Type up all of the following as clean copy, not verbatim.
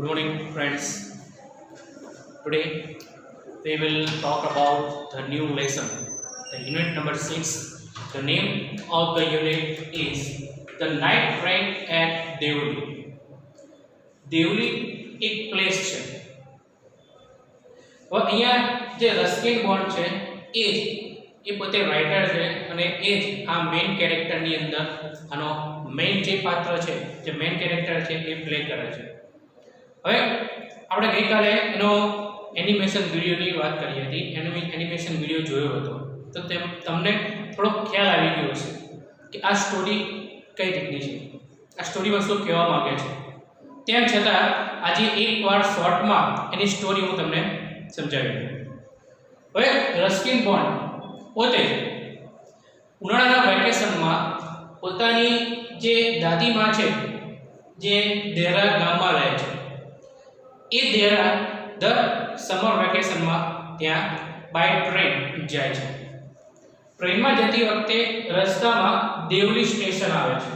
Good morning, friends. Today we will talk about the new lesson, the unit number 6. The name of the unit is The Night Train at Deoli. Deoli એક place છે. હવે અહીંયા જે Ruskin bond છે એ પોતે writer છે અને એ જ આ મેઇન કેરેક્ટરની અંદર આનો મેઇન જે પાત્ર છે, જે મેઇન કેરેક્ટર છે એ પ્લે કરે છે. હવે આપણે ગઈકાલે એનો એનિમેશન વિડીયોની વાત કરી હતી. એનિમેશન વિડીયો જોયો હતો તો તમને થોડો ખ્યાલ આવી ગયો હશે કે આ સ્ટોરી કઈ રીતની છે, આ સ્ટોરીમાં શું કહેવા માંગે છે. તેમ છતાં આજે એકવાર શોર્ટમાં એની સ્ટોરી હું તમને સમજાવી દઉં. હવે રસ્કિન બોન્ડ પોતે ઉનાળાના વેકેશનમાં પોતાની જે દાદીમાં છે, જે દેહરા ગામમાં રહે છે, એ દેહરા દર સમર વેકેશનમાં ત્યાં બાય ટ્રેન જાય છે. ટ્રેનમાં જતી વખતે રસ્તામાં દેવલી સ્ટેશન આવે છે,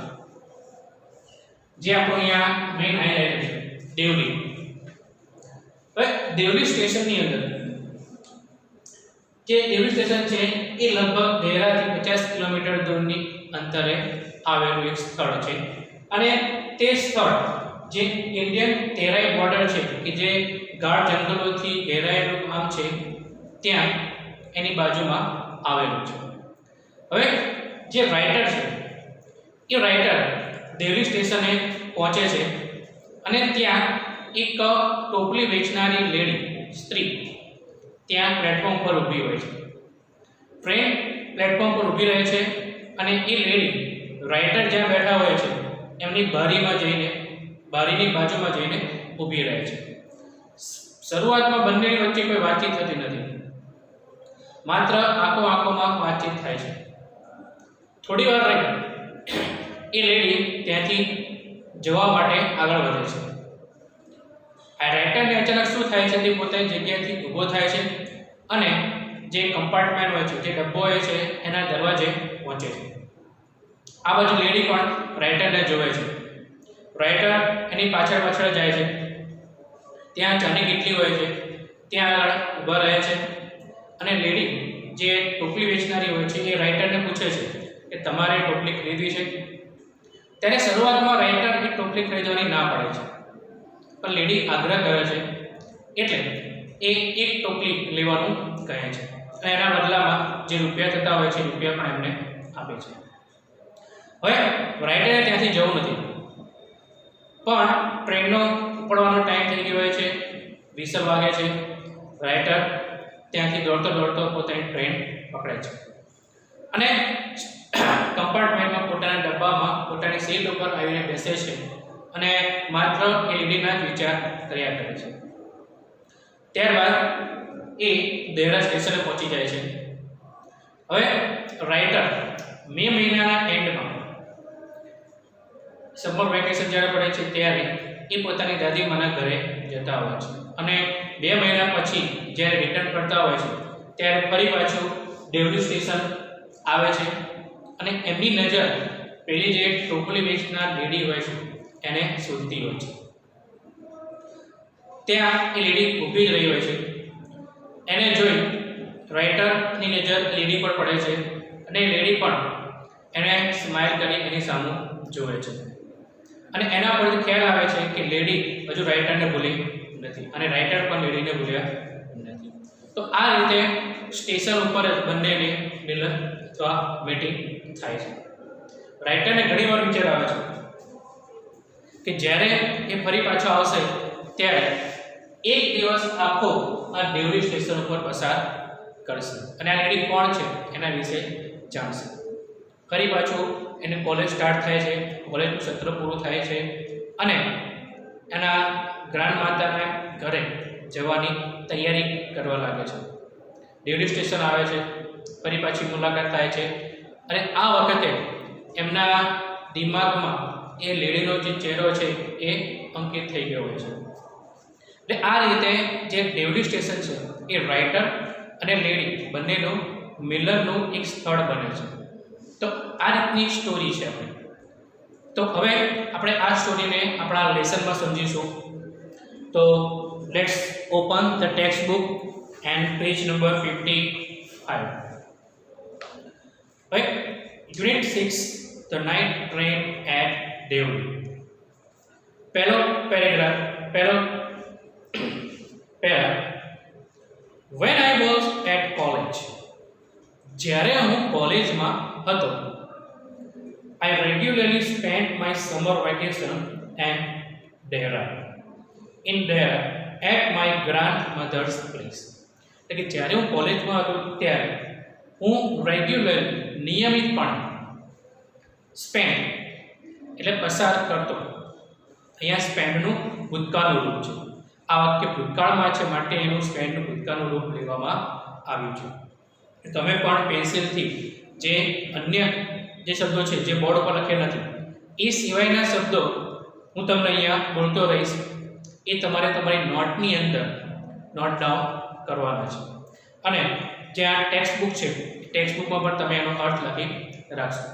જે આપણું અહીંયા મેઇન હાઇલાઇટ છે, દેવલી. હવે દેવલી સ્ટેશનની અંદર જે દેવલી સ્ટેશન છે એ લગભગ દેહરાથી 50 કિલોમીટર દૂરની અંતરે આવેલું એક સ્થળ છે અને તે સ્થળ જે ઇન્ડિયન તેરાઈ બોર્ડર છે કે જે ગાઢ જંગલોથી ઘેરાયેલું ગામ છે ત્યાં એની બાજુમાં આવેલું છે. હવે જે રાઇટર છે એ રાઇટર દેવલી સ્ટેશને પહોંચે છે અને ત્યાં એક ટોપલી વેચનારી લેડી, સ્ત્રી ત્યાં પ્લેટફોર્મ પર ઊભી હોય છે. ટ્રેન પ્લેટફોર્મ પર ઊભી રહે છે અને એ લેડી રાઇટર જ્યાં બેઠા હોય છે એમની બારીની બાજુમાં જઈને ઊભી રહે છે. શરૂઆતમાં બંનેની વચ્ચે કોઈ વાતચીત થતી નથી, માત્ર આંખોમાં વાતચીત થાય છે. થોડી વાર રહી એ લેડી ત્યાંથી જવા માટે આગળ વધે છે. આ રાઇટરને અચાનક શું થાય છે, તે પોતાની જગ્યાએથી ઊભો થાય છે અને જે કમ્પાર્ટમેન્ટ હોય છે, જે ડબ્બો હોય છે, એના દરવાજે પહોંચે છે. આ બાજુ લેડી પણ રાઇટરને જોવે છે. રાઇટર એની પાછળ જાય છે. ત્યાં ચાની કેટલી હોય છે ત્યાં આગળ ઊભા રહે છે અને લેડી જે ટોપલી વેચનારી હોય છે એ રાઇટરને પૂછે છે કે તમારે ટોપલી ખરીદવી છે. ત્યારે શરૂઆતમાં રાઇટર એ ટોપલી ખરીદવાની ના પાડે છે, પણ લેડી આગ્રહ કરે છે એટલે એ એક ટોપલી લેવાનું કહે છે અને એના બદલામાં જે રૂપિયા થતા હોય છે રૂપિયા પણ એમને આપે છે. હવે રાઇટરે ત્યાંથી જવું નથી, પણ ટ્રેનનો ઉપડવાનો ટાઈમ થઈ ગયો હોય છે, વિસલ વાગે છે. રાઇટર ત્યાંથી દોડતો પોતાની ટ્રેન પકડે છે અને કમ્પાર્ટમેન્ટમાં પોતાના ડબ્બામાં પોતાની સીટ ઉપર આવીને બેસે છે અને માત્ર એ લેડીના જ વિચાર કર્યા કરે છે. ત્યારબાદ એ દેહરા સ્ટેશને પહોંચી જાય છે. હવે રાઇટર મે મહિનાના એન્ડમાં સમર વેકેશન જ્યારે પડે છે ત્યારે એ પોતાની દાદીમાના ઘરે જતા હોય છે અને 2 મહિના પછી જ્યારે રિટર્ન કરતા હોય છે ત્યારે ફરી પાછું દેવલી સ્ટેશન આવે છે અને એમની નજર પેલી જે ટોપલી વેચનાર લેડી હોય છે એને શોધતી હોય છે. ત્યાં એ લેડી ઊભી જ રહી હોય છે. એને જોઈ રાઇટરની નજર લેડી પર પડે છે અને એ લેડી પણ એને સ્માઇલ કરી એની સામે જોવે છે અને એના પરથી ખ્યાલ આવે છે કે લેડી હજુ રાઇટરને ભૂલી નથી અને રાઇટર પણ લેડીને ભૂલ્યા નથી. તો આ રીતે સ્ટેશન ઉપર જ બંનેની મિલન અથવા મીટિંગ થાય છે. રાઇટરને ઘણીવાર વિચાર આવે છે કે જ્યારે એ ફરી પાછો આવશે ત્યારે એક દિવસ આખો આ દેવલી સ્ટેશન ઉપર પસાર કરશે અને આ લેડી કોણ છે એના વિશે જાણશે. ફરી પાછું એને કોલેજ સ્ટાર્ટ થાય છે, કોલેજનું સત્ર પૂરું થાય છે અને એના ગ્રાન્ડ માતાના ઘરે જવાની તૈયારી કરવા લાગે છે. દેવલી સ્ટેશન આવે છે, ફરી પાછી મુલાકાત થાય છે અને આ વખતે એમના દિમાગમાં એ લેડીનો જે ચહેરો છે એ અંકિત થઈ ગયો હોય છે. એટલે આ રીતે જે દેવલી સ્ટેશન છે એ રાઇટર અને લેડી બંનેનું મિલનનું એક સ્થળ બને છે. તો આ રીતની સ્ટોરી છે આપણી. તો હવે આપણે આ સ્ટોરીને આપણા લેસનમાં સમજીશું. તો let's open the text book and page number 55. Right? Unit 6, the night train at Deoli. પહેલો પેરેગ્રાફ, પહેલો para. When I was at college, જ્યારે હું કોલેજમાં હતો, I regularly spent my summer vacation and Dehra in Dehra at my grandmother's place. એટલે કે જ્યારે હું કોલેજમાં હતો ત્યારે હું રેગ્યુલરલી નિયમિતપણે સ્પેન્ડ એટલે પસાર કરતો. અહીંયા સ્પેન્ડનું ભૂતકાળનું રૂપ છે. આ વાક્ય ભૂતકાળમાં છે માટે એનું સ્પેન્ડનું ભૂતકાળનું રૂપ લેવામાં આવ્યું છે. તમે પણ પેન્સિલથી જે અન્ય જે શબ્દો છે જે બોર્ડ પર લખેલા નથી એ સિવાયના શબ્દો હું તમને અહીંયા બોલતો રહીશ, એ તમારે તમારી નોટની અંદર નોટ ડાઉન કરવાના છે. અને જે આ ટેક્સ્ટ બુક છે ટેક્સ્ટ બુકમાં પણ તમે એનો અર્થ લખી રાખશો.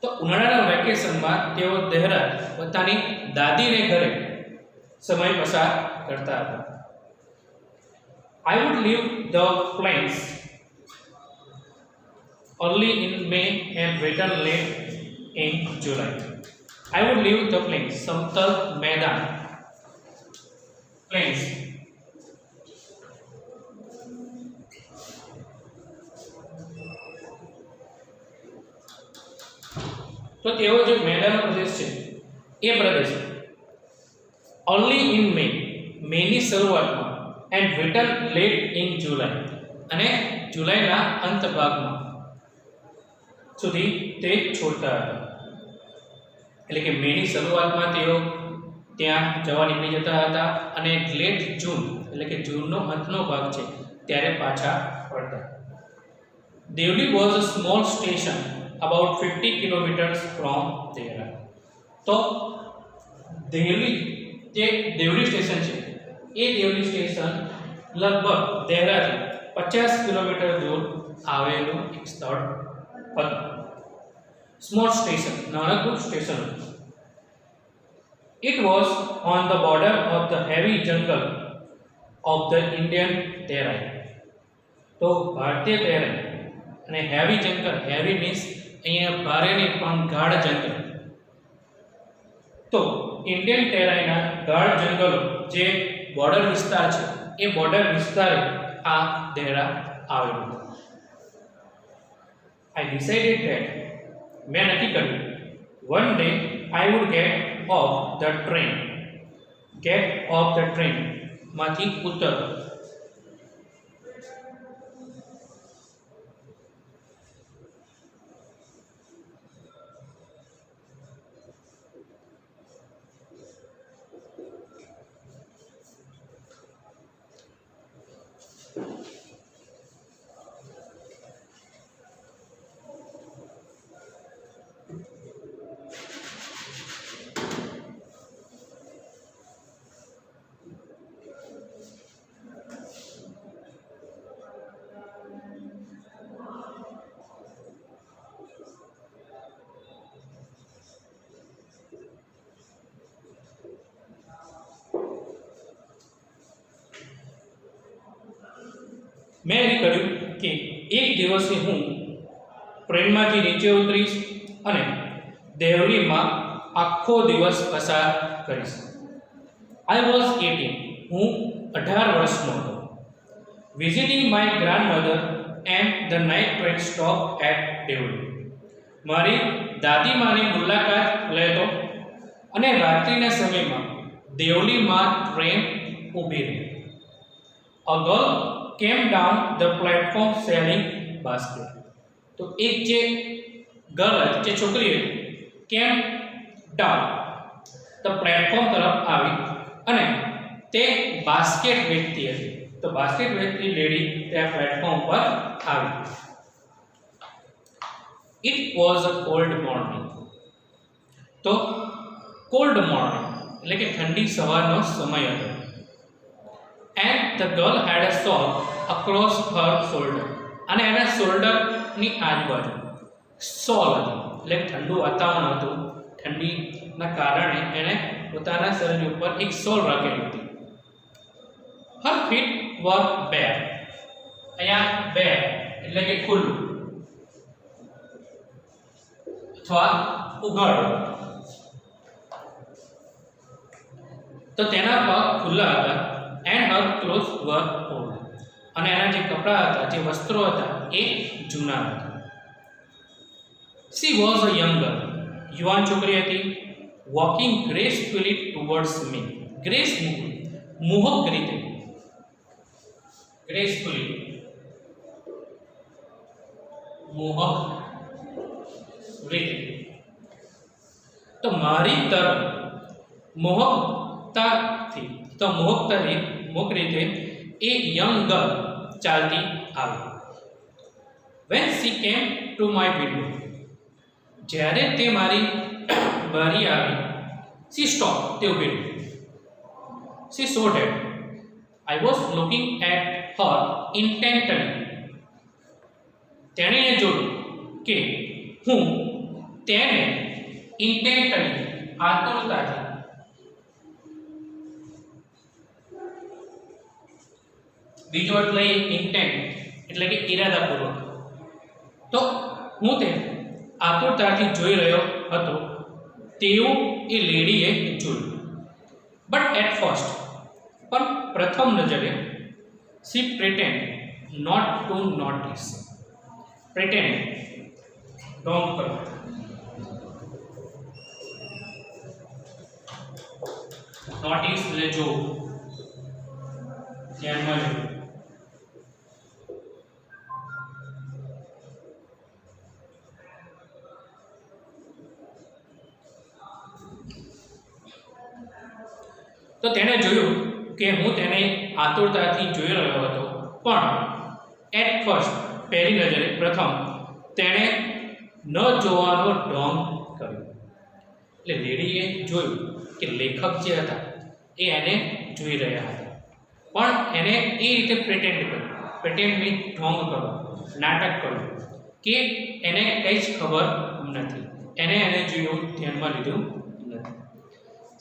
તો ઉનાળાના વેકેશનમાં તેઓ દહેરા પોતાની દાદીને ઘરે સમય પસાર કરતા હતા. I would leave the plains early in May and return late in July. I would leave the plains, સમતલ મેદાન, plains. તો તેઓ જે મેદાનનો પ્રદેશ છે એ પ્રદેશ only in May, મેની શરૂઆતમાં, and return late in July, અને જુલાઈના અંત ભાગમાં સુધી તે છોડતા હતા. એટલે કે મેની શરૂઆતમાં તેઓ ત્યાં જવા નીકળી જતા હતા અને લેટ જૂન એટલે કે જૂનનો અંતનો ભાગ છે ત્યારે પાછા ફરતા. Deoli was a small station about 50 kilometers from Dehra. તો દેવલી જે દેવલી સ્ટેશન છે એ દેવલી સ્ટેશન લગભગ દહેરાથી 50 કિલોમીટર દૂર આવેલું એક સ્થળ હતું. સ્મોલ સ્ટેશન, નાનકડું station. It was on the border of the heavy jungle of the Indian Terai. તો ભારતીય તેરાઈ અને હેવી જંગલ, હેવી મીન્સ અહીંયા ભારે નહીં પણ ગાઢ જંગલ. તો ઇન્ડિયન ટેરાઈના ગાઢ જંગલો જે બોર્ડર વિસ્તાર છે એ બોર્ડર વિસ્તારે આ દહેરા આવેલું. I decided that મેં નક્કી કર્યું one day I would get off the train માંથી ઉતરતો. મેં એ કર્યું કે એક દિવસે હું ટ્રેનમાંથી નીચે ઉતરીશ અને દેવલીમાં આખો દિવસ પસાર કરીશ. I was 18, હું 18 વર્ષનો હતો. Visiting my grandmother and the night train stop at Deoli. મારી દાદીમાની મુલાકાત લેતો અને રાત્રિના સમયમાં દેવલીમાં ટ્રેન ઊભી રહી. A girl came down the platform selling basket. તો એક જે ગર્લ જે છોકરી હતી કેમ ડાઉન ધ પ્લેટફોર્મ તરફ આવી અને તે બાસ્કેટ વેચતી હતી. તો બાસ્કેટ વેચતી લેડી ત્યાં પ્લેટફોર્મ પર આવી. It was a cold morning. તો cold morning એટલે કે ઠંડી સવારનો સમય હતો. And the girl had a shawl across her shoulder. અને એના શોલ્ડરની આજુબાજુ શોલ હતી એટલે ઠંડુ વાતાવરણ હતું, ઠંડીના કારણે એને પોતાના શરીર ઉપર એક સોલ રાખેલી હતી. હર ફીટ વર બેર. અહીંયા બેર એટલે કે ખુલ્લું અથવા ઉઘાડું. તો તેના પગ ખુલ્લા હતા. And her clothes were old. અને એના જે કપડાં હતા, જે વસ્ત્રો હતા, એ જૂના હતા. She was a young girl. યુવાન છોકરી હતી. Walking gracefully towards me. મોહક રીતે. gracefully મોહક રીતે. તો મારી તરફ મોહક રીતે એ યંગ ગર્લ ચાલતી આવી. When she came to my window. જ્યારે તે મારી બારી આવી. She stopped. તે ઊભી રહી. She saw that I was looking at her intently. તેણે જોયું કે હું તેને intently આતુરતાથી બીજો એટલે intent એટલે કે ઈરાદાપૂર્વક. તો હું તેને આતુરતાથી જોઈ રહ્યો હતો તેવું એ લેડીએ જોયું. બટ એટ ફર્સ્ટ, પણ પ્રથમ નજરે, she pretend not to notice. pretend ઢોંગ કરો. notice એટલે જોવું, ધ્યાનમાં લેવું. તો તેણે જોયું કે હું તેને આતુરતાથી જોઈ રહ્યો હતો, પણ એટ ફર્સ્ટ પહેલી નજરે, પ્રથમ, તેણે ન જોવાનો ઢોંગ કર્યો. એટલે લેડીએ જોયું કે લેખક જે હતા એ એને જોઈ રહ્યા હતા, પણ એને એ રીતે પ્રિટેન્ડ કર્યું. પ્રિટેન્ડ મીન્સ ઢોંગ કરો, નાટક કર્યું કે એને કંઈ જ ખબર નથી, એને જોયું, ધ્યાનમાં લીધું નથી.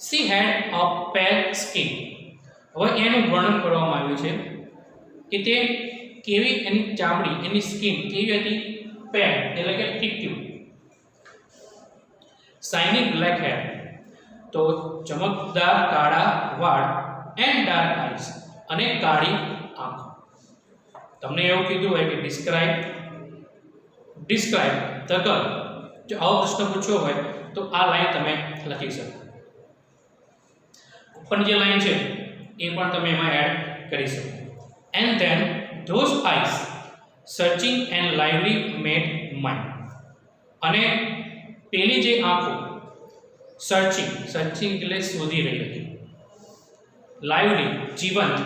She had a pale skin. હવે એનું વર્ણન કરવામાં આવ્યું છે કે તે કેવી, એની ચામડી, એની સ્કિન કેવી હતી? પેલ એટલે કે ફીક્યું. શાઇનિંગ બ્લેક હેર, તો ચમકદાર કાળા વાળ. એન્ડ ડાર્ક આઈસ, અને કાળી આંખો. તમને એવું કીધું હોય કે ડિસ્ક્રાઇબ ધ ગર્લ, જો આવો પ્રશ્ન પૂછ્યો હોય તો આ લાઈન તમે લખી શકો. પણ જે લાઈન છે એ પણ તમે એમાં એડ કરી શકો. And then those eyes searching and lively made mind. અને પેલી જે આંખો સર્ચિંગ એટલે શોધી રહી હતી, લાઇવલી જીવંત,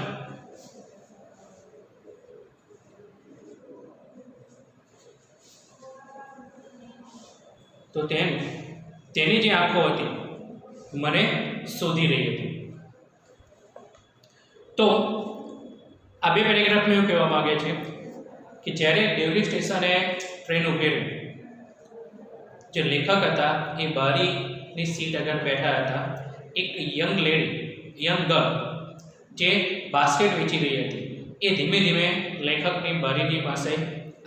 તો તેની જે આંખો હતી મને શોધી રહી હતી. તો આ બે પેરેગ્રાફમાં એવું કહેવા માંગે છે કે જ્યારે દેવલી સ્ટેશને ટ્રેન ઊભી રહી, જે લેખક હતા એ બારીની સીટ આગળ બેઠા હતા. એક યંગ ગર્લ જે બાસ્કેટ વેચી રહી હતી એ ધીમે ધીમે લેખકની બારીની પાસે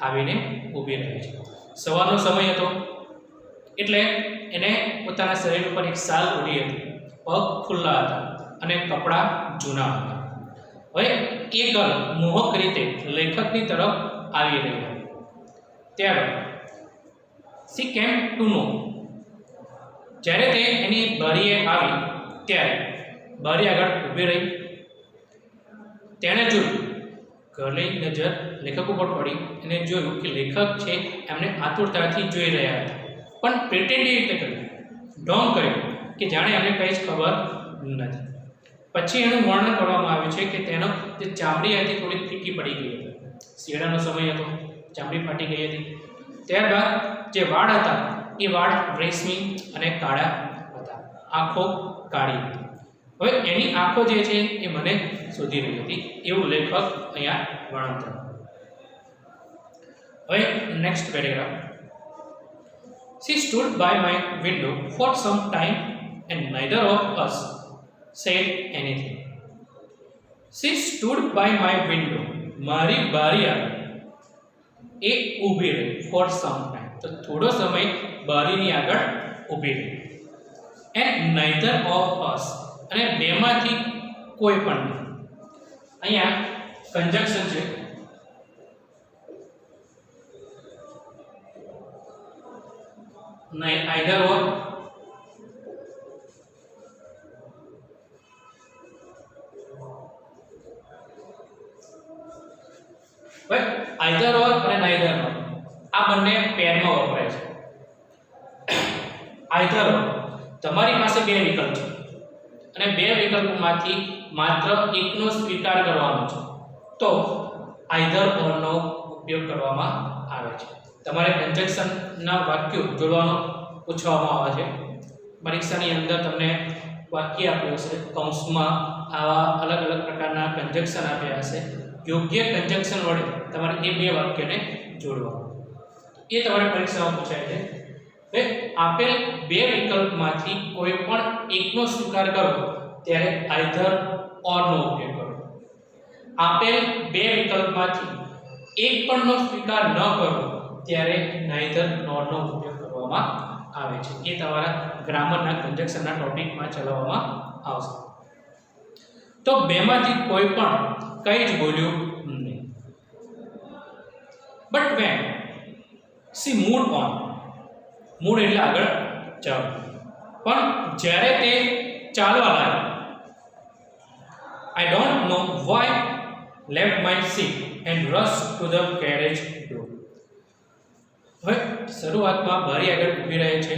આવીને ઊભી રહે છે. સવારનો સમય હતો એટલે એને પોતાના શરીર ઉપર એક શાલ ઓઢી હતી, પગ ખુલ્લા હતા અને કપડાં જૂના હતા. હવે એ ગર્લ મોહક રીતે લેખકની તરફ આવી રહી હતી. ત્યારે she came to know, જ્યારે તે એની બારીએ આવી ત્યારે બારી આગળ ઊભી રહી. તેણે જોયું, ગર્લની નજર લેખક ઉપર પડી અને જોયું કે લેખક છે એમને આતુરતાથી જોઈ રહ્યા હતા, પણ પ્રિટેન્ડ એ રીતે કર્યું, ઢોંગ કર્યું કે જાણે એમને કંઈ જ ખબર નથી. પછી એનું વર્ણન કરવામાં આવ્યું છે કે તેનો જે ચામડી હતી થોડી ફીકી પડી ગઈ હતી, શિયાળાનો સમય હતો, ચામડી ફાટી ગઈ હતી. ત્યારબાદ જે વાળ હતા એ વાળ રેશમી અને કાળા હતા, આંખો કાળી હતી. હવે એની આંખો જે છે એ મને શોધી રહી હતી એવું લેખક અહીંયા વર્ણન કરે. હવે next paragraph. She stood by my window for some time and neither of us said anything. She stood by my window. મારી બારી આગળ એ ઊભી રહી for some time. તો થોડો સમય બારીની આગળ ઊભી રહી. And neither of us, અને બેમાંથી કોઈ પણ નહીં. અહીંયા કંજક્શન છે. either or, either or અને neither or આ બંને પેરમાં વપરાય છે. either or તમારી પાસે બે વિકલ્પ છે અને બે વિકલ્પોમાંથી માત્ર એકનો સ્વીકાર કરવાનો છે તો either or નો ઉપયોગ કરવામાં આવે છે. તમારે કંજક્શનના વાક્યો જોડવાનો પૂછવામાં આવે છે. પરીક્ષાની અંદર તમને વાક્ય આપ્યું હશે, કૌંસમાં આવા અલગ અલગ પ્રકારના કંજક્શન આપ્યા હશે. યોગ્ય કંજક્શન વડે તમારે એ બે વાક્યને જોડવા, એ તમારે પરીક્ષામાં પૂછાય છે. હવે આપેલ બે વિકલ્પમાંથી કોઈ પણ એકનો સ્વીકાર કરો ત્યારે either or નો ઉપયોગ કરો. આપેલ બે વિકલ્પમાંથી એક પણનો સ્વીકાર ન કરો ત્યારે neither nor નો ઉપયોગ કરવામાં આવે છે. એ તમારા ગ્રામરના કંજક્શનના ટોપિકમાં ચલાવવામાં આવશે. તો બેમાંથી કોઈ પણ કંઈ જ બોલ્યું નહીં. But when she moved on, moved એટલે આગળ ચાલો, પણ જ્યારે તે ચાલવા લાગે, I don't know why left my seat and rush to the carriage door. હવે શરૂઆતમાં બારી આગળ ઊભી રહે છે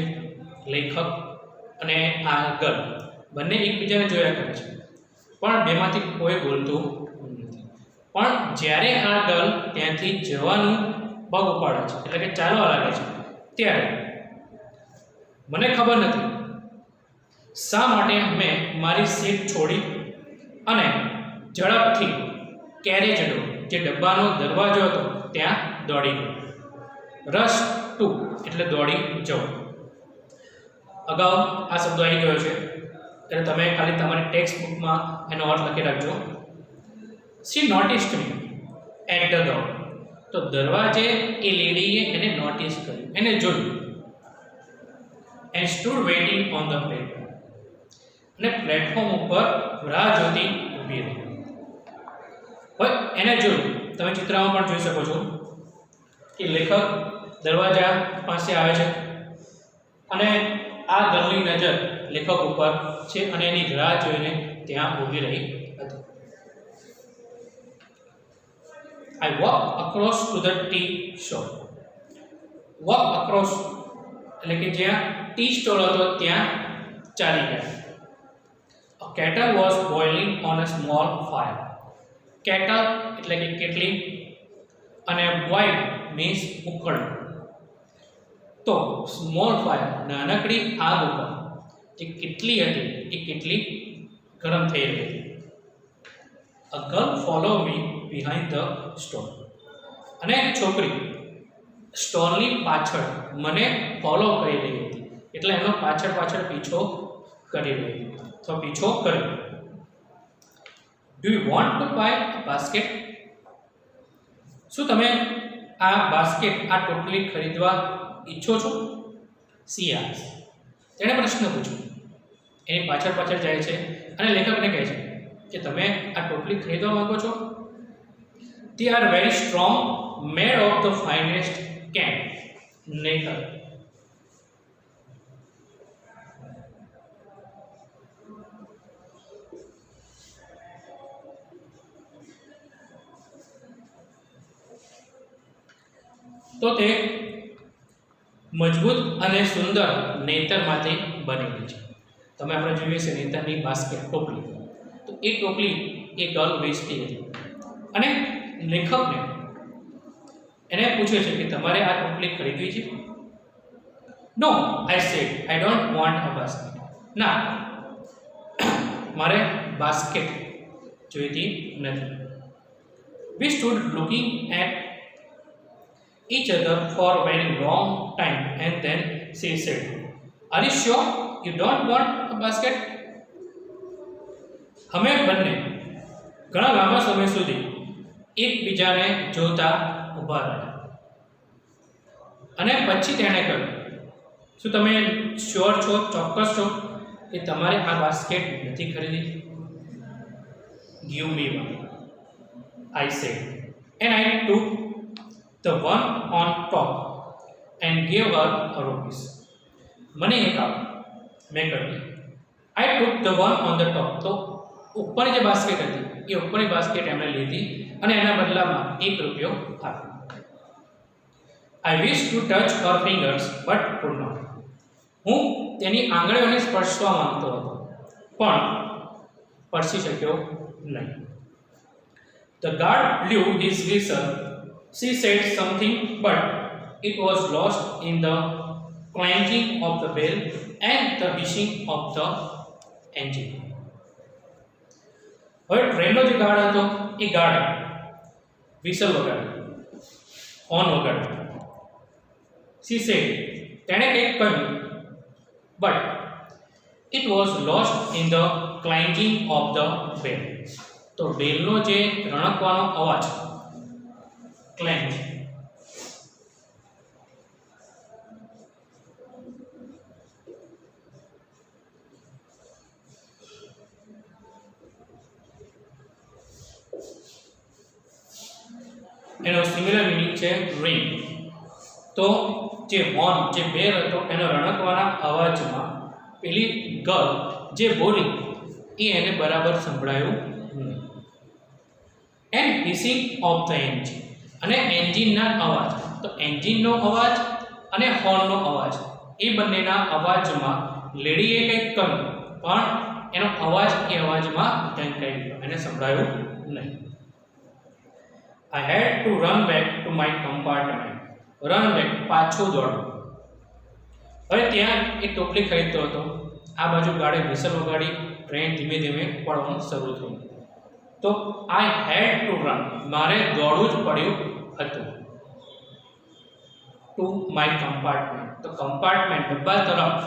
લેખક અને આ ગર્લ, બંને એકબીજાને જોયા કરે છે પણ બેમાંથી કોઈ બોલતું નથી. પણ જ્યારે આ ગર્લ ત્યાંથી જવાનું પગ ઉપાડે છે એટલે કે ચાલવા લાગે છે ત્યારે મને ખબર નથી શા માટે મેં મારી સીટ છોડી અને ઝડપથી કેરેજ ડોર, જે ડબ્બાનો દરવાજો હતો ત્યાં દોડી ગયો. રશ ટુ એટલે દોડી જવું. અગાઉ આ શબ્દ આવી ગયો છે એટલે તમે ખાલી તમારી ટેક્સ્ટ બુકમાં એનો અર્થ લખી રાખજો. She noticed me at the door, તો દરવાજે એ લેડીએ એને નોટિસ કર્યું, એને જોયું. And stood waiting on the platform, અને પ્લેટફોર્મ ઉપર રાહ જોતી ઊભી રહી. હવે એને જોયું, તમે ચિત્રમાં પણ જોઈ શકો છો કે લેખક દરવાજા પાસે આવે છે અને આ ગર્લની નજર લેખક ઉપર છે અને એની રાહ જોઈને ત્યાં ઊભી રહી હતી. I walk across to the tea shop. Walk across એટલે કે જ્યાં ટી સ્ટોલ હતો ત્યાં ચાલી ગયા. A kettle was boiling on a small fire. Kettle એટલે કે કેટલી અને boil means ઉકળવું. તો સ્મોલ ફાયર નાનકડી આગ ઉપર જે કેટલી હતી એ કેટલી ગરમ થઈ રહી હતી. A girl follow me behind the stall, અને એક છોકરી સ્ટોલની પાછળ મને ફોલો કરી રહી હતી, એટલે એનો પાછળ પાછળ પીછો કરી રહી હતી, તો પીછો કર્યો. Do you want to buy a basket? શું તમે આ બાસ્કેટ, આ ટોપલી ખરીદવા ઈચ્છો છો? સી આસ્ક, તેણે પ્રશ્ન પૂછ્યો. એની પાછળ પાછળ જાય છે અને લેખકને કહે છે કે તમે આ ટોપલી ખરીદવા માંગો છો? They are very strong, made of the finest can. Nathan. તો તે મજબૂત અને સુંદર નેતરમાંથી બનેલી છે. તમે આપણે જોઈએ છે નેતરની બાસ્કેટ, ટોપલી. તો એ ટોપલી એ ગર્લ વેચતી હતી અને લેખકને એને પૂછે છે કે તમારે આ ટોપલી ખરીદવી છે? No, I said, I don't want a basket. ના, મારે બાસ્કેટ જોઈતી નથી. We stood looking at each other for a very long time and then she said, are you sure? You don't want a basket? અમે બંને ઘણા લાંબા સમય સુધી એકબીજાને જોતા ઊભા રહ્યા અને પછી તેણે કહ્યું, શું તમે શ્યોર છો, ચોક્કસ છો કે તમારે આ બાસ્કેટ નથી ખરીદી? Give me one, I said, and I took the one on top and gave her a rupees. મને એક આપ, મેં કહ્યું. I took the one on the top. તો ઉપરની જે બાસ્કેટ હતી એ ઉપરની બાસ્કેટ એમણે લીધી અને એના બદલામાં ₹1 આપ્યો. I wished to touch her fingers but could not. હું તેની આંગળીઓને સ્પર્શવા માંગતો હતો પણ સ્પર્શી શક્યો નહીં. The guard blew his whistle. She said something, but it was lost in the clanking of the bell and the hissing of the engine. હવે ટ્રેનનો જે ગાર્ડ હતો એ ગાર્ડ વિસલ વગાડ્યું, હોર્ન વગાડ્યું. She said, તેણે કંઈક કહ્યું, but it was lost in the clanking of the bell. તો બેલનો જે રણકવાનો અવાજ, ક્લેન્ક, એનો સિમિલર મિનિંગ છે રિંગ. તો જે હોર્ન, જે બેલ હતો એનો રણકવાના અવાજમાં પેલી ગર્લ જે બોલી એ એને બરાબર સંભળાયું નહીં. એન્ડ હિસિંગ ઓફ ધ એન્જિન, અને એન્જિનના અવાજ. તો એન્જિનનો અવાજ અને હોર્નનો અવાજ એ બંનેના અવાજમાં લેડીએ કંઈક કહ્યું પણ એનો અવાજ એ અવાજમાં ઢંકાઈ ગયો, એને સંભળાયું નહીં. I had to run back to my compartment. Run back, પાછું દોડવું. હવે ત્યાં એક ટોપલી ખરીદતો હતો, આ બાજુ ગાડે વિસલ વગાડી, ટ્રેન ધીમે ધીમે પડવાનું શરૂ થયું. તો I had to run, મારે દોડવું જ પડ્યું હતું. To my compartment, તો કમ્પાર્ટમેન્ટ ડબ્બા તરફ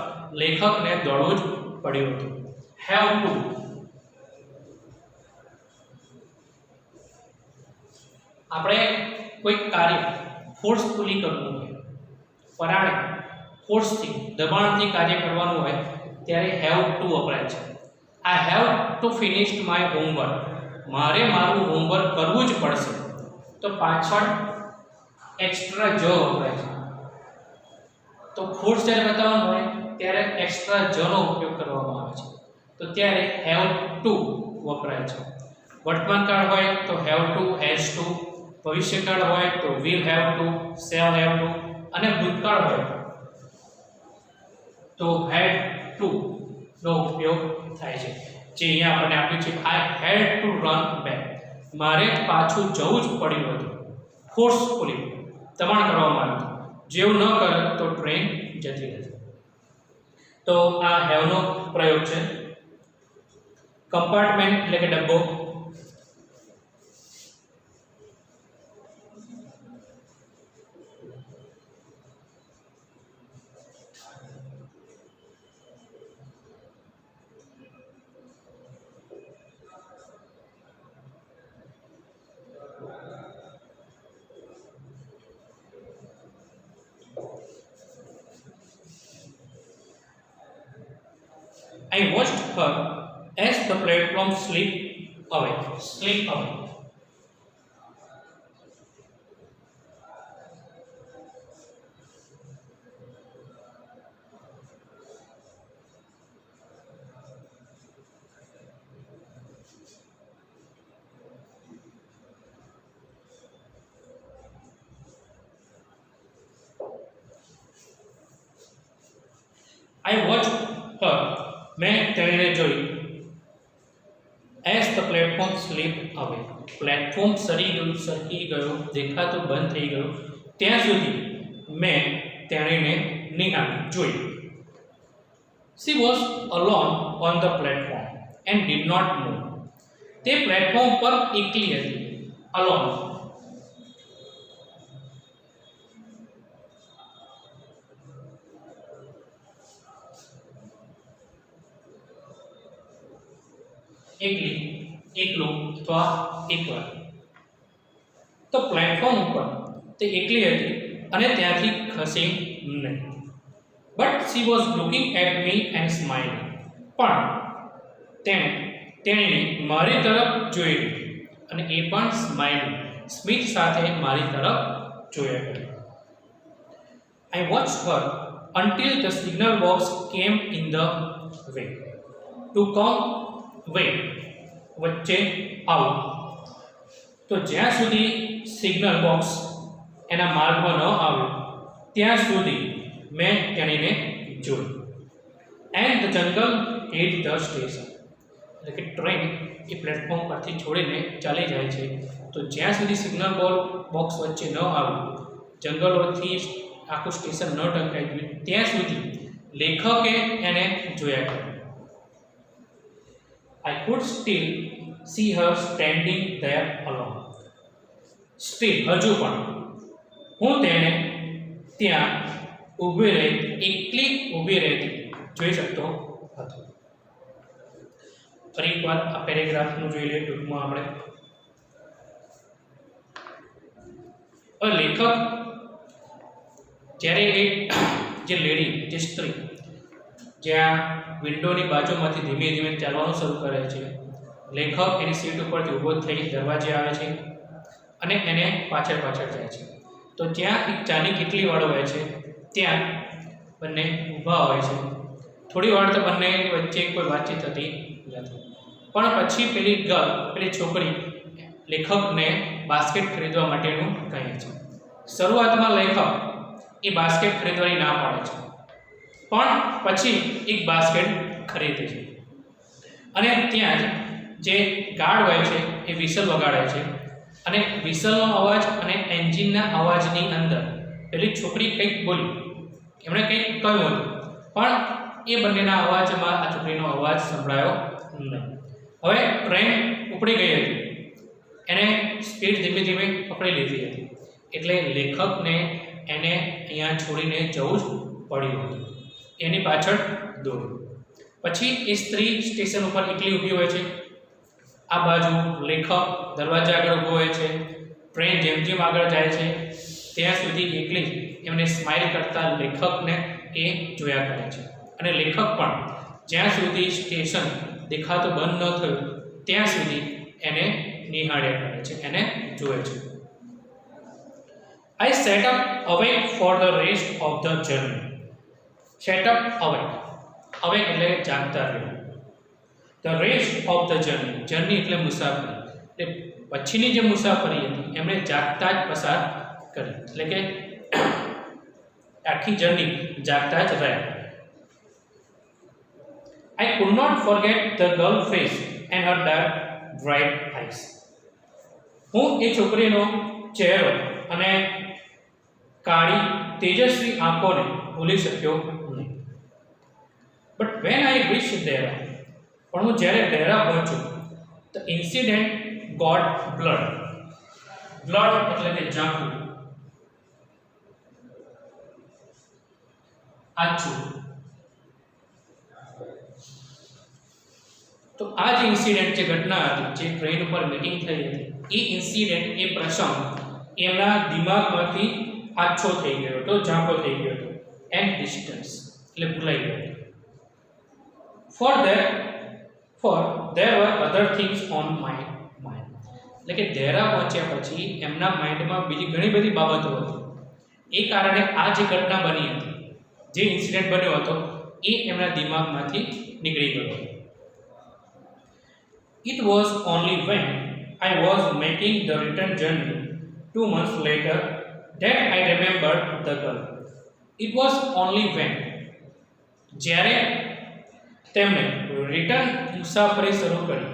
લેખકને દોડવું જ પડ્યું હતું. Have to, આપણે કોઈ કાર્ય ફોર્સફુલી કરવું હોય, પરાણે ફોર્સથી, દબાણથી કાર્ય કરવાનું હોય ત્યારે હેવ ટુ વપરાય છે. I have to finish my homework, મારે મારું હોમવર્ક કરવું જ પડશે. તો પાછળ એક્સ્ટ્રા જ વપરાય છે. તો ફોર્સ જ્યારે બતાવવાનું હોય ત્યારે એક્સ્ટ્રા જનો ઉપયોગ કરવામાં આવે છે. તો ત્યારે હેવ ટુ વપરાય છે. વર્તમાનકાળ હોય તો હેવ ટુ, હેઝ ટુ. ભવિષ્યકાળ હોય તો will have to, shall have to. અને ભૂતકાળ હોય તો had to નો ઉપયોગ થાય છે. જે અહીંયા આપણને આપ્યું છે I had to run back, મારે પાછું જવું જ પડ્યું હતું. ફોર્સફુલી, દબાણ કરવામાં આવ્યું હતું. જેવું ન કરે તો ટ્રેન જતી રહેતી. તો આ have નો પ્રયોગ છે. કમ્પાર્ટમેન્ટ એટલે કે ડબ્બો. I watched her as the platform slipped away. I watched her, મેં તેણે જોઈ, as the platform slipped away, platform સરકી ગયું, દેખાતું બંધ થઈ ગયું ત્યાં સુધી મેં તેણીને નિહાળી, જોઈ. She was alone on the platform and did not move. તે પ્લેટફોર્મ પર એકલી હતી, alone. એકલી, એકલું અથવા એકવાર. તો પ્લેટફોર્મ ઉપર તે એકલી હતી અને ત્યાંથી ખસી નહીં. But she was looking at me and smiling. પણ તેણે મારી તરફ જોઈ અને એ પણ સ્માઇલિંગ, સ્મિત સાથે મારી તરફ જોયા કરી. I watched her until the signal box came in the way. To come way, વચ્ચે આવું. તો જ્યાં સુધી સિગ્નલ બોક્સ એના માર્ગમાં ન આવ્યું ત્યાં સુધી મેં તેણીને જોઈ. And the jungle hit the station. એટલે કે ટ્રેન એ પ્લેટફોર્મ પરથી છોડીને ચાલી જાય છે. તો જ્યાં સુધી સિગ્નલ બોક્સ વચ્ચે ન આવ્યું, જંગલોથી આખું સ્ટેશન ન ટંકાઈ ગયું ત્યાં સુધી લેખકે એને જોયા કર્યું. I could still see her standing there alone. Still, હજુ પણ હું તેને ત્યાં ઊભી રહી, એકલી ઊભી રહેતી જોઈ શકતો હતો. ફરી એકવાર આ પેરેગ્રાફનું જોઈ લઈએ ટૂંકમાં આપણે. લેખક જ્યારે એક જે લેડી, જે સ્ત્રી જ્યાં વિન્ડોની બાજુમાંથી ધીમે ધીમે ચાલવાનું શરૂ કરે છે, લેખક એની સીટ ઉપરથી ઊભો થઈ દરવાજે આવે છે અને એને પાછળ જાય છે. તો જ્યાં એક ચાની કીટલીવાળો હોય છે ત્યાં બંને ઊભા હોય છે. થોડી વાર તો બંનેની વચ્ચે કોઈ વાતચીત થતી નથી. પણ પછી પેલી છોકરી લેખકને બાસ્કેટ ખરીદવા માટેનું કહે છે. શરૂઆતમાં લેખક એ બાસ્કેટ ખરીદવાની ના પાડે છે, પણ પછી એક બાસ્કેટ ખરીદે છે અને ત્યાં જે ગાર્ડ હોય છે એ વિસલ વગાડે છે અને વિસલનો અવાજ અને એન્જિનના અવાજની અંદર પેલી છોકરી કંઈક બોલી, એમણે કંઈક કહ્યું હતું, પણ એ બંનેના અવાજમાં આ છોકરીનો અવાજ સંભળાયો નહીં. હવે ટ્રેન ઉપડી ગઈ હતી, એને સ્પીડ ધીમે ધીમે પકડી લીધી હતી, એટલે લેખકને એને અહીંયા છોડીને જવું જ પડ્યું હતું. એની પાછળ દોડ્યું. પછી એ સ્ત્રી સ્ટેશન ઉપર એકલી ઊભી હોય છે. આ બાજુ લેખક દરવાજા આગળ ઊભો હોય છે. ટ્રેન જેમ જેમ આગળ જાય છે ત્યાં સુધી એકલી એમને સ્માઇલ કરતા લેખકને એ જોયા કરે છે. અને લેખક પણ જ્યાં સુધી સ્ટેશન દેખાતું બંધ ન થયું ત્યાં સુધી એને નિહાળ્યા કરે છે, એને જોવે છે. I sat up awake for the rest of the journey. Sat up awake. Awake એટલે જાગતા રહેવું. The rest of the journey. Journey એટલે મુસાફરી. એટલે પછીની જે મુસાફરી હતી એમણે જાગતા જ પસાર કરી. એટલે કે આખી જર્ની જાગતા જ રહ્યા. I could not forget the girl face and her dark bright eyes. હું એ છોકરીનો ચહેરો અને કાળી તેજસ્વી આંખોને ભૂલી શક્યો નહીં. But when I reach Dera, પણ હું જ્યારે ડેરા પહોંચ્યો, the incident got blurred. Blurred એટલે કે ઝાંખું, આછું. તો આ જે ઇન્સિડન્ટ, જે ઘટના હતી, જે ટ્રેન ઉપર મીટિંગ થઈ હતી, એ ઇન્સિડન્ટ, એ પ્રસંગ એમના દિમાગમાંથી આછો થઈ ગયો હતો, ઝાંખો થઈ ગયો હતો. એન્ડ ડિસ્ટન્સ એટલે ભૂલાઈ ગયો હતો. For there were other things on my mind. એટલે કે ડેરા પહોંચ્યા પછી એમના માઇન્ડમાં બીજી ઘણી બધી બાબતો હતી. એ કારણે આ જે ઘટના બની હતી, જે ઇન્સિડન્ટ બન્યો હતો, એ એમના દિમાગમાંથી નીકળી ગયો હતો. It was only when I was making the return journey 2 months later that I remembered the girl. It was only when, જ્યારે તેમણે રિટર્ન મુસાફરી શરૂ કરી,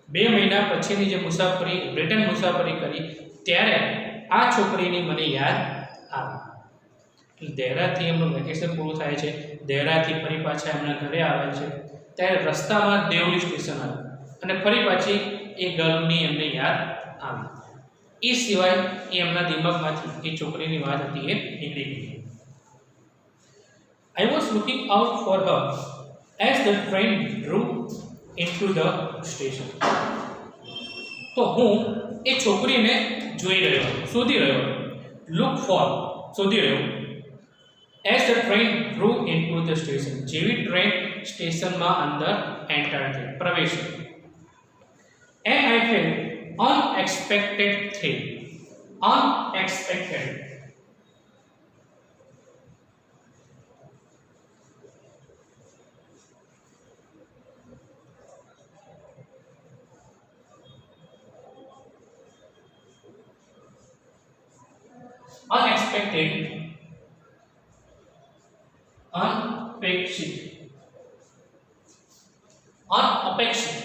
2 મહિના પછીની જે મુસાફરી, રિટર્ન મુસાફરી કરી, ત્યારે આ છોકરીની મને યાદ આવી. દેહરાથી એમનું વેકેશન પૂરું થાય છે, દેહરાથી ફરી પાછા એમના ઘરે આવે છે, ત્યારે રસ્તામાં દેવલી સ્ટેશન આવ્યું અને ફરી પાછી એ ગર્લની એમને યાદ આવી. એ સિવાય એ એમના દિમાગમાંથી એ છોકરીની વાત હતી એ નીકળી ગઈ. I was looking out for her as the train drew into the station. તો હું એ છોકરીને જોઈ રહ્યો, શોધી રહ્યો, look for, શોધી રહ્યો. As the train drew into the station, જેવી ટ્રેન સ્ટેશનમાં અંદર એન્ટર થઈ, પ્રવેશી. And I felt unexpected thrill. Unexpected. Unexpected, अनपेक्षित, अनपेक्षित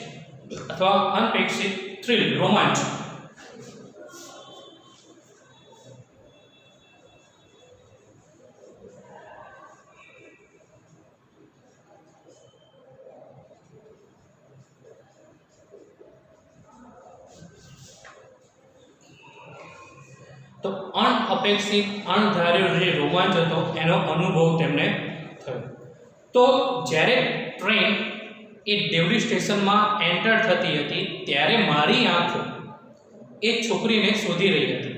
अथवा अनपेक्षित थ्रिल, रोमांच. તો અનઅપેક્ષિત, અણધાર્યો જે રોમાંચ હતો એનો અનુભવ તેમને થયો. તો જ્યારે ટ્રેન એ દેવડી સ્ટેશનમાં એન્ટર થતી હતી ત્યારે મારી આંખો એ છોકરીને શોધી રહી હતી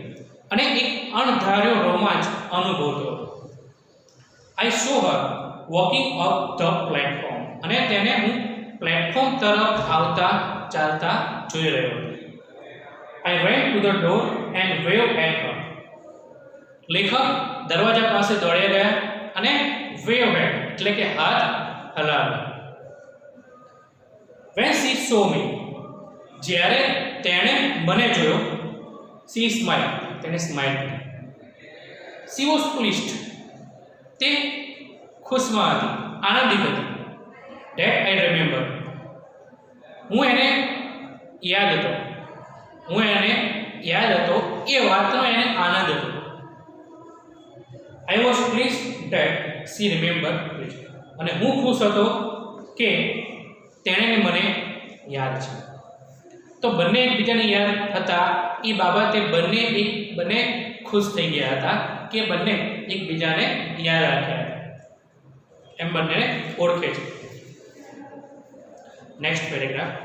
અને એક અણધાર્યો રોમાંચ અનુભવતો હતો. આઈ સો હર વોકિંગ અપ ધ પ્લેટફોર્મ, અને તેને હું પ્લેટફોર્મ તરફ આવતા ચાલતા જોઈ રહ્યો હતો. I went to the door and wave at her. લેખક દરવાજા પાસે દોડ્યા ગયા અને વેવ એટ એટલે કે હાથ હલાવ્યા. When she saw me, જ્યારે તેણે મને જોયો, she smiled, તેણે સ્માઇલ કરી. She was pleased, તે ખુશમાં હતી, આનંદિત હતી. That I remember, હું એને યાદ હતો, એ વાતનો એને આનંદ હતો. I was pleased that she remembered me, અને હું ખુશ હતો કે તેણે મને યાદ છે. તો બંને એકબીજાને યાદ હતા એ બાબતે બંને ખુશ થઈ ગયા હતા કે બંને એકબીજાને યાદ રાખ્યા હતા, એમ બંને ઓળખે છે. Next paragraph.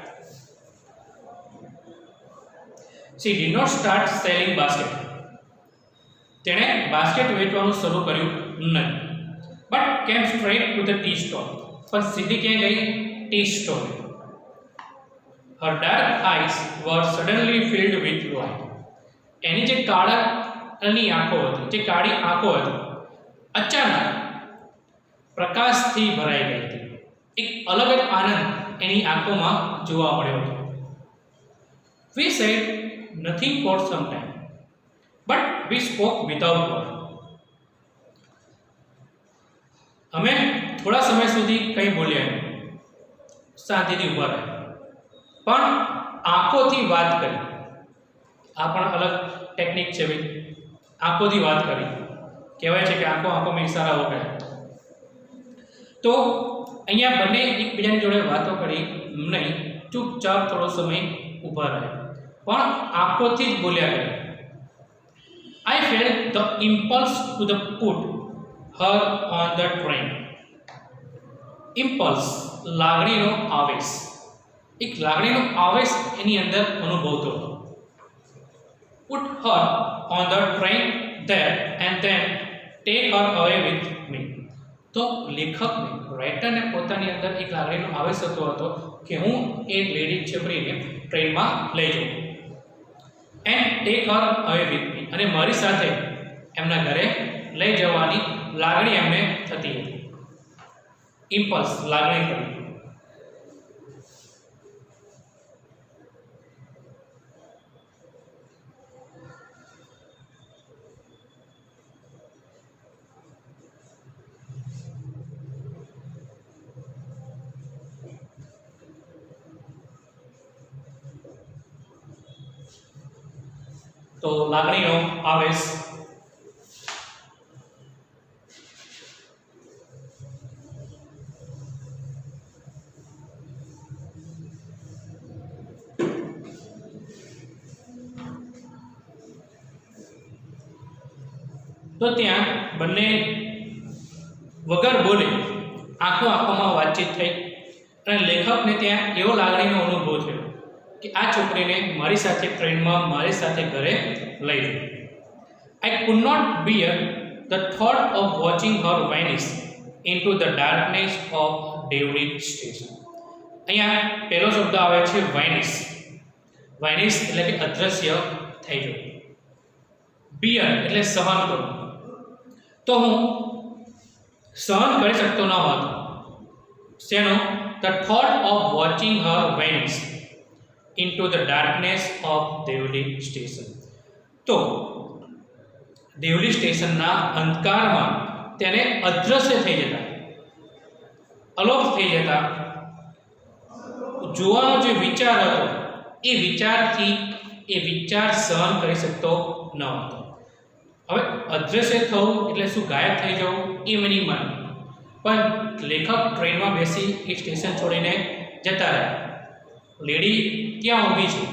She did not start selling basket. તેણે બાસ્કેટ વેચવાનું શરૂ કર્યું નહીં. But came straight to the tea stall. પણ સીધી ક્યાં ગઈ? Tea stall. Her dark eyes were suddenly filled with light. એની જે કાળી આંખો હતી અચાનક પ્રકાશથી ભરાઈ ગઈ હતી. એક અલગ જ આનંદ એની આંખોમાં જોવા મળ્યો હતો. We said nothing for some time, but we spoke without word. અમે થોડા સમય સુધી કંઈ બોલ્યા નહીં, શાંતિથી ઊભા રહ્યા, પણ આંખોથી વાત કરી. આ પણ અલગ ટેકનિક છે ભાઈ, આંખોથી વાત કરી. કહેવાય છે કે આંખોમાં ઇશારાઓ કરે. તો અહીંયા બંને એકબીજાની જોડે વાતો કરી નહીં, ચૂપચાપ થોડો સમય ઊભા રહ્યા, પણ આંખોથી જ બોલ્યા કર્યા. I felt the impulse to put her on the train. Impulse, લાગણીનો આવેશ, એક લાગણીનો આવેશ એની અંદર અનુભવતો હતો. Put her on the train there and then take her away with me. તો લેખકને, રાઇટરને પોતાની અંદર એક લાગણીનો આવેશ થતો હતો કે હું એ લેડી છોકરીને ટ્રેનમાં લઈ જાઉં, એન્ડ ટેક હર અવે વિથ મી, અને મારી સાથે એમના ઘરે લઈ જવાની લાગણી એમને થતી હતી. ઇમ્પલ્સ, લાગણી કરી. તો લાગણીનો આવેશ. તો ત્યાં બંને વગર બોલે આંખોમાં વાતચીત થઈ. અને લેખકને ત્યાં એવો લાગણીનો અનુભવ થયો કે આ છોકરીને મારી સાથે ટ્રેનમાં મારી સાથે ઘરે લઈ જઈ. I could not bear the thought of watching her vanish into the darkness of Devli station. અહીંયા પહેલો શબ્દ આવે છે વાઇનિશ. વાઇનિશ એટલે કે અદ્રશ્ય થઈ જવું. બિયર એટલે સહન કરવું. તો હું સહન કરી શકતો ન હતો શેનો? The thought of watching Har vanish into the darkness of Deoli station. તો દેવલી સ્ટેશનના અંધકારમાં તેને અદ્રશ્ય થઈ જતા, અલોપ થઈ જતા જોવાનો જે વિચાર હતો એ વિચારથી એ વિચાર સહન કરી શકતો ન હતો. હવે અદ્રશ્ય થવું એટલે શું? ગાયબ થઈ જવું એ મિનિંગમાં. પણ લેખક ટ્રેનમાં બેસી એ સ્ટેશન છોડીને જતા રહ્યા. લેડી ત્યાં ઊભી છે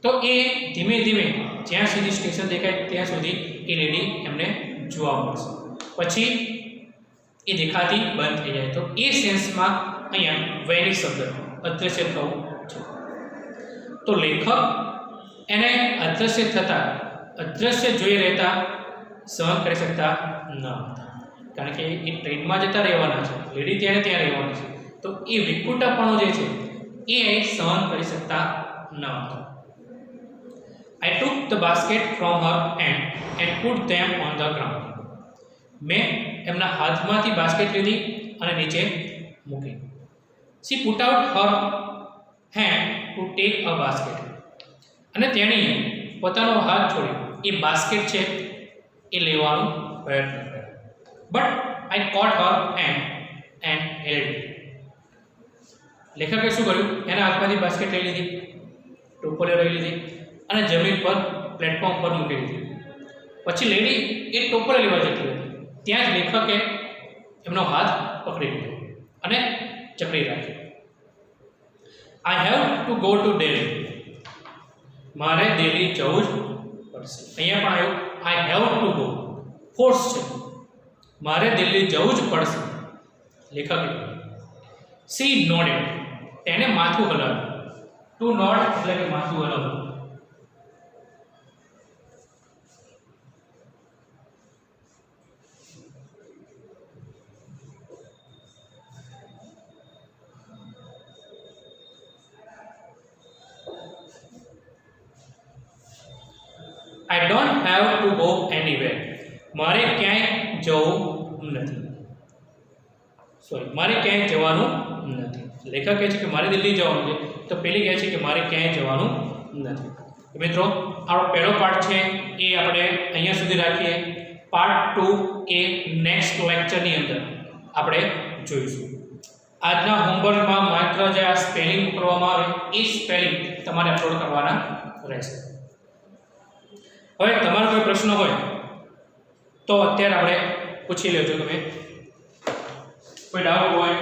તો એ ધીમે ધીમે જ્યાં સુધી સ્ટેશન દેખાય ત્યાં સુધી એ લેડી એમને જોવા મળશે. પછી એ દેખાતી બંધ થઈ જાય. તો એ સેન્સમાં અહીંયા વેનિશ શબ્દ અદ્રશ્ય થવું છે. તો લેખક એને અદ્રશ્ય થતા, અદ્રશ્ય જોઈ રહેતા સહન કરી શકતા ન હતા. કારણ કે એ ટ્રેનમાં જતા રહેવાના છે, લેડી ત્યાં ત્યાં રહેવાની છે. તો એ વિકૃતાપણું જે છે એ સહન કરી શકતા ન હતા. I took the basket from her hand and put them on the ground. મેં એમના હાથમાંથી બાસ્કેટ લીધી અને નીચે મૂકી. She put out her hand to take a basket. અને તેણીએ પોતાનો હાથ છોડી એ બાસ્કેટ છે એ લેવાનો પ્રયત્ન કર્યો. But I caught her hand and held it. લેખકે શું કર્યું? એના હાથમાંથી બાસ્કેટ લઈ લીધી, ટોપલીઓ લઈ લીધી અને જમીન પર પ્લેટફોર્મ પર મૂકી દીધી. પછી લેડી એ ટોપલીઓ લેવા જતી હતી. ત્યાં જ લેખકે એમનો હાથ પકડી લીધો અને જકડી રાખ્યો. I have to go to Delhi. મારે દિલ્હી જવું જ પડશે. અહીંયા પણ આવ્યું I have to go. Force છે. મારે દિલ્હી જવું જ પડશે. લેખકે She nodded. તેને માથું હલાવ્યું. To nod એટલે કે માથું હલાવવું. I don't have to go anywhere. મારે ક્યાંય જવું નથી. મારે ક્યાંય જવાનું નથી. લેખક કહે છે કે મારે દિલ્હી જવાનું છે, તો પેલી કહે છે કે મારે ક્યાંય જવાનું નથી. મિત્રો, આપણો પહેલો પાર્ટ છે એ આપણે અહીંયા સુધી રાખીએ. પાર્ટ 2 એ નેક્સ્ટ લેક્ચરની અંદર આપણે જોઈશું. આજના હોમવર્કમાં માત્ર જે આ સ્પેલિંગ કરવામાં આવે એ સ્પેલિંગ તમારે અપલોડ કરવાના રહેશે. હવે તમારો કોઈ પ્રશ્ન હોય તો અત્યારે આપણે પૂછી લેજો. તમે કોઈ ડાઉટ હોય